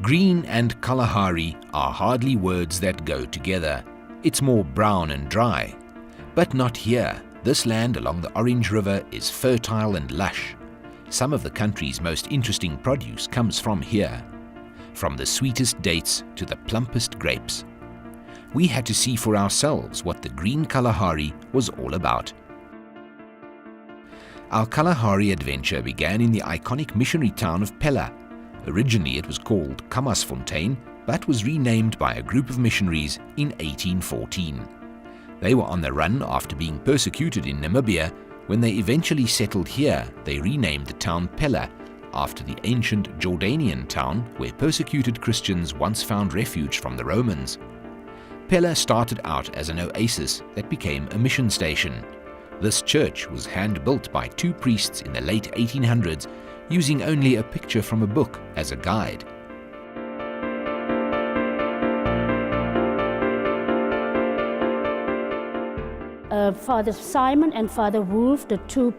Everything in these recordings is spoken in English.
Green and Kalahari are hardly words that go together. It's more brown and dry. But not here. This land along the Orange River is fertile and lush. Some of the country's most interesting produce comes from here. From the sweetest dates to the plumpest grapes. We had to see for ourselves what the green Kalahari was all about. Our Kalahari adventure began in the iconic missionary town of Pella. Originally it was called Kamasfontein, but was renamed by a group of missionaries in 1814. They were on the run after being persecuted in Namibia. When they eventually settled here, they renamed the town Pella, after the ancient Jordanian town where persecuted Christians once found refuge from the Romans. Pella started out as an oasis that became a mission station. This church was hand-built by two priests in the late 1800s, using only a picture from a book as a guide. Father Simon and Father Wolf, the two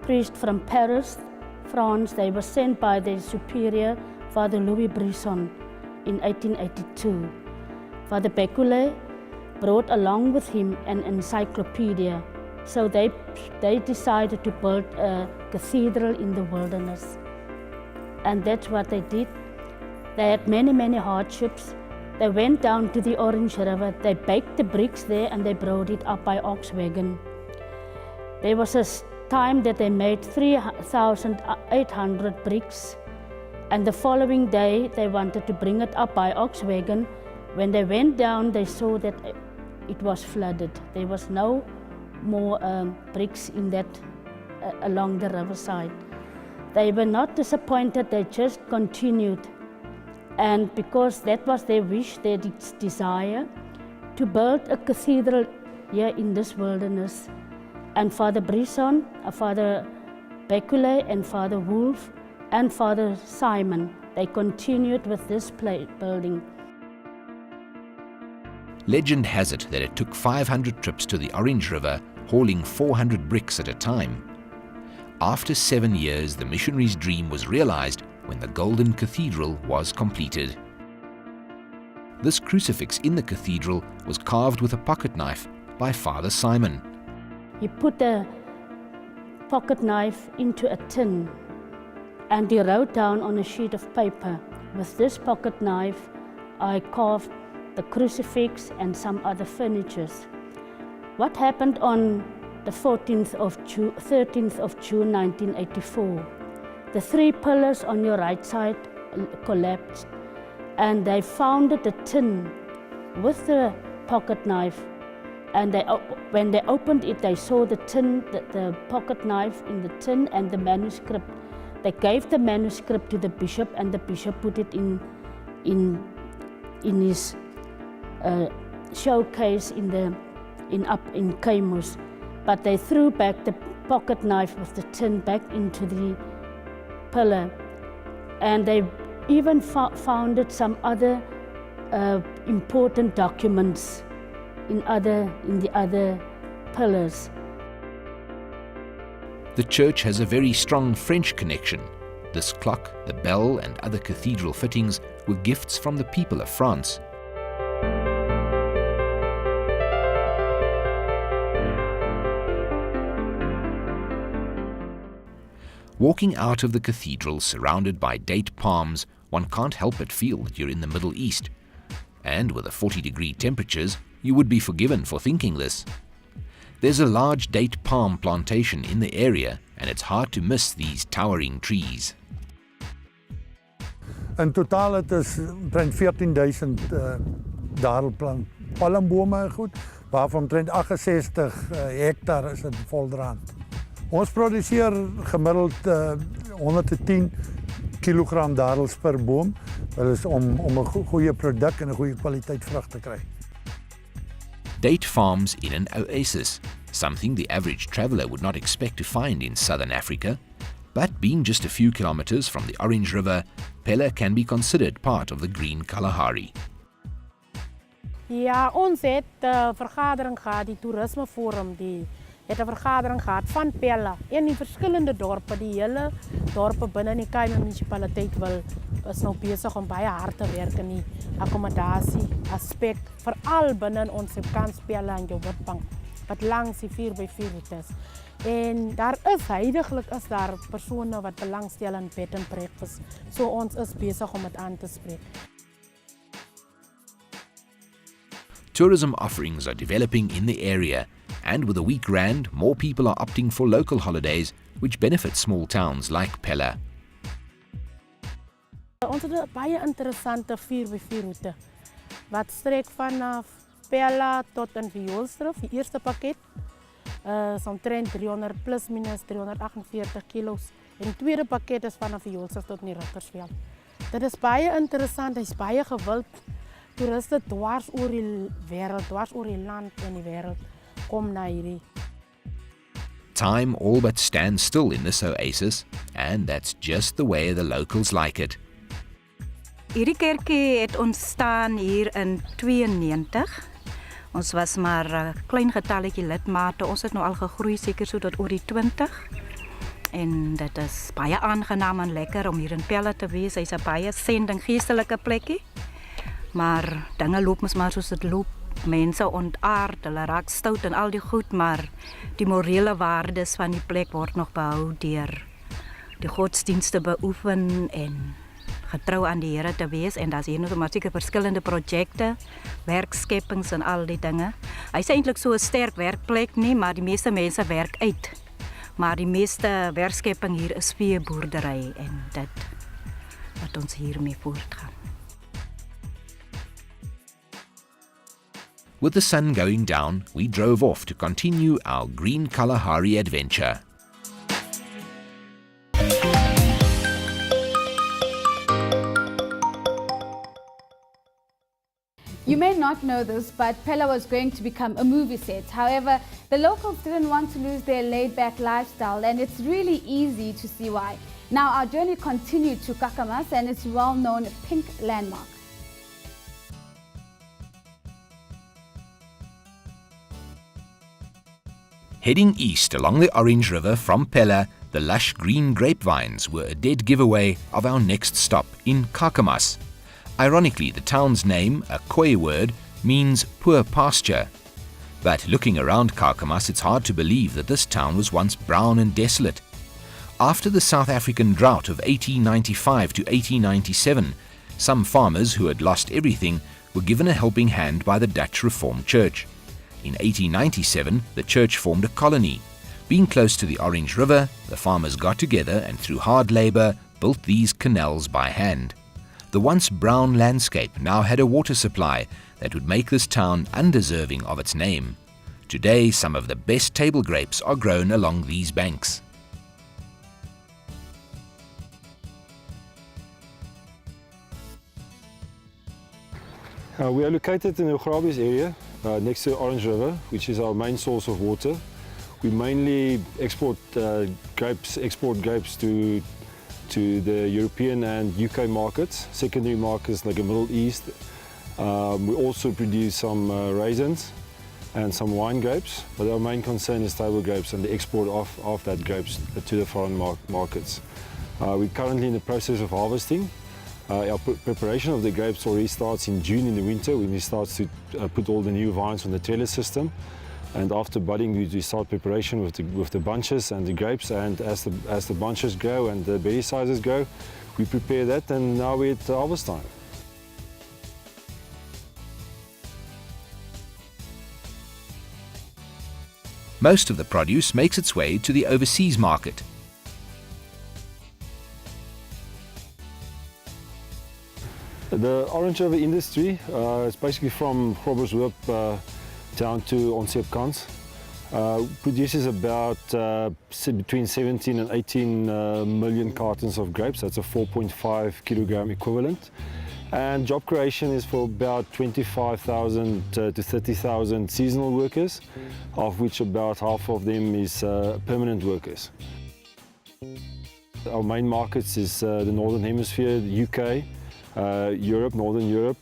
priests from Paris, France, they were sent by their superior, Father Louis Brisson, in 1882. Father Becule brought along with him an encyclopedia. So they decided to build a cathedral in the wilderness. And that's what they did. They had many hardships. They went down to the Orange River. They baked the bricks there and they brought it up by ox wagon. There was a time that they made 3,800 bricks. And the following day, they wanted to bring it up by ox wagon. When they went down, they saw that it was flooded. There was no more bricks in that along the riverside. They were not disappointed, they just continued. And because that was their wish, their desire, to build a cathedral here in this wilderness. And Father Brisson, Father Becule and Father Wolf and Father Simon, they continued with this building. Legend has it that it took 500 trips to the Orange River, hauling 400 bricks at a time. After 7 years, the missionaries' dream was realized when the Golden Cathedral was completed. This crucifix in the cathedral was carved with a pocket knife by Father Simon. He put the pocket knife into a tin and he wrote down on a sheet of paper, "With this pocket knife, I carved the crucifix and some other furnitures." What happened on the 13th of June 1984? The three pillars on your right side collapsed and they found the tin with the pocket knife, and when they opened it, they saw the tin, the pocket knife in the tin and the manuscript. They gave the manuscript to the bishop and the bishop put it in his showcase up in Camus, but they threw back the pocket knife with the tin back into the pillar, and they even founded some other important documents in the other pillars. The church has a very strong French connection. This clock, the bell, and other cathedral fittings were gifts from the people of France. Walking out of the cathedral surrounded by date palms, one can't help but feel that you're in the Middle East. And with the 40-degree temperatures, you would be forgiven for thinking this. There's a large date palm plantation in the area, and it's hard to miss these towering trees. In totaal het is omtrent 14.000 palmbome goed, waarvan omtrent 68 hektar is in voldraand. Ons produseer gemiddeld 110 kilogram dadels per boom. Dat is om 'n goeie produk en 'n goeie kwaliteit vrug te kry. Date farms in an oasis, something the average traveller would not expect to find in southern Africa. But being just a few kilometers from the Orange River, Pella can be considered part of the green Kalahari. Ja, ons het 'n vergadering gehad, die toerismeforum, die het 'n vergadering gehad van Pella in die verskillende dorpe, die hele dorpe binne in die Khayelitsha munisipaliteit wil is nou besig om baie hard te werk in die akkommodasie aspek, veral binne ons kansspelle en jou witbank, wat langs die 4x4 route is. En daar is huidiglik is daar persone wat belangstel in bed and breakfast. So ons is besig om dit aan te spreek. Tourism offerings are developing in the area, and with a weak rand, more people are opting for local holidays, which benefit small towns like Pella. Ons het 'n baie interessante 4x4 route wat strek vanaf Pella tot in Vioolstrof. Die eerste pakket is omtrent 300 plus minus 348 kilos. En die tweede pakket is vanaf Vioolstrof tot in die Ruttersveld. Dit is baie interessant, dit is baie gewild. Toeriste dwars oor die wêreld, dwars oor die land en die wêreld kom na hierdie. Time all but stands still in this oasis, and that's just the way the locals like it. Hierdie kerkie het ontstaan hier in 92. Ons was maar 'n klein getalletjie lidmate. Ons het nou al gegroei seker so tot oor die 20. En dit is baie aangenaam en lekker om hier in Pella te wees. Hy's 'n baie sending geestelike plekkie. Maar dinge loop mos maar soos dit loop. Mense ontaard, hulle raak stout en al die goed, maar die morele waardes van die plek word nog behou deur die godsdienste beoefen en getrou aan die Here te wees. En daar's hier nog maar seker verskillende projekte, werkskeppings en al die dinge. Hy's eintlik so 'n sterk werkplek nie, maar die meeste mense werk uit. Maar die meeste werkskepping hier is veeboerdery en dit wat ons hiermee voortgaan. With the sun going down, we drove off to continue our green Kalahari adventure. You may not know this, but Pella was going to become a movie set. However, the locals didn't want to lose their laid-back lifestyle, and it's really easy to see why. Now our journey continued to Kakamas and its well-known pink landmark. Heading east along the Orange River from Pella, the lush green grapevines were a dead giveaway of our next stop in Kakamas. Ironically, the town's name, a Khoi word, means poor pasture. But looking around Kakamas, it's hard to believe that this town was once brown and desolate. After the South African drought of 1895 to 1897, some farmers who had lost everything were given a helping hand by the Dutch Reformed Church. In 1897, the church formed a colony. Being close to the Orange River, the farmers got together and through hard labor built these canals by hand. The once brown landscape now had a water supply that would make this town undeserving of its name. Today, some of the best table grapes are grown along these banks. We are located in the Grabis area, next to the Orange River, which is our main source of water. We mainly export grapes to the European and UK markets, secondary markets like the Middle East. We also produce some raisins and some wine grapes, but our main concern is table grapes and the export of that grapes to the foreign markets. We're currently in the process of harvesting. Our preparation of the grapes already starts in June in the winter when we start to put all the new vines on the trellis system. And after budding, we start preparation with the bunches and the grapes. And as the bunches grow and the berry sizes grow, we prepare that, and now we're at harvest time. Most of the produce makes its way to the overseas market. The Orange River industry is basically from Groblershoop down to Onseepkans. Produces about between 17 and 18 million cartons of grapes. That's a 4.5 kilogram equivalent. And job creation is for about 25,000 to 30,000 seasonal workers, of which about half of them is permanent workers. Our main markets is the Northern Hemisphere, the UK, Europe, Northern Europe,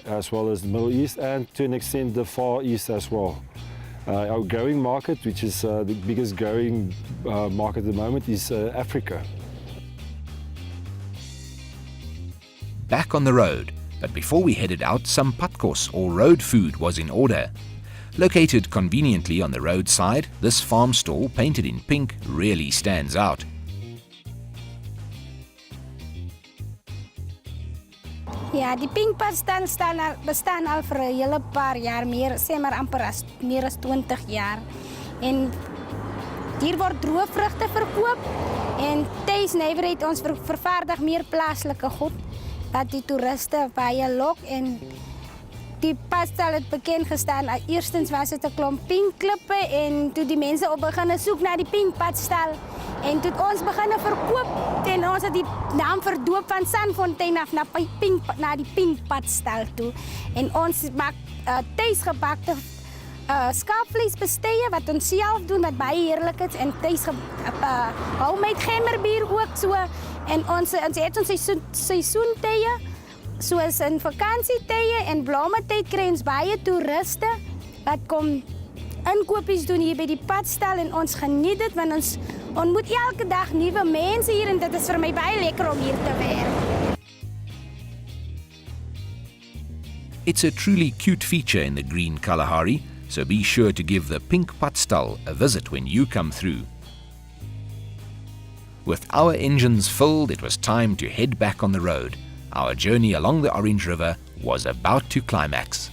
as well as the Middle East, and to an extent the Far East as well. Our growing market, which is the biggest growing market at the moment, is Africa. back on the road, but before we headed out, some padkos or road food was in order. Located conveniently on the roadside, this farm stall painted in pink really stands out. Ja, die pinkpadstal bestaan al vir 'n hele paar jaar, sê maar amper meer as 20 jaar. En hier word droë vrugte verkoop en Taste Nywerheid ons vervaardig meer plaaslike goed wat die toeriste baie lok. En die padstal het bekend gestaan. Eerstens was dit 'n klomp pinkklippe en toe die mense op begin soek na die pinkpadstal. En toe ons begin verkoop en ons het die naam verdoop van Sandfontein af na die pinkpadstal toe. En ons maak tuisgebakte skaapvleisbestye wat ons self doen wat baie heerlik is en homemade gemmerbier ook so. En ons het ons seisoentye soos in vakansietye en blometyd kry ons baie toeriste wat kom inkopies doen hier by die padstal en ons geniet dit want ons ontmoet elke dag nuwe mense hier en dit is vir my baie lekker om hier te werk. It's a truly cute feature in the green Kalahari, so be sure to give the pink padstal a visit when you come through. With our engines filled, it was time to head back on the road. Our journey along the Orange River was about to climax.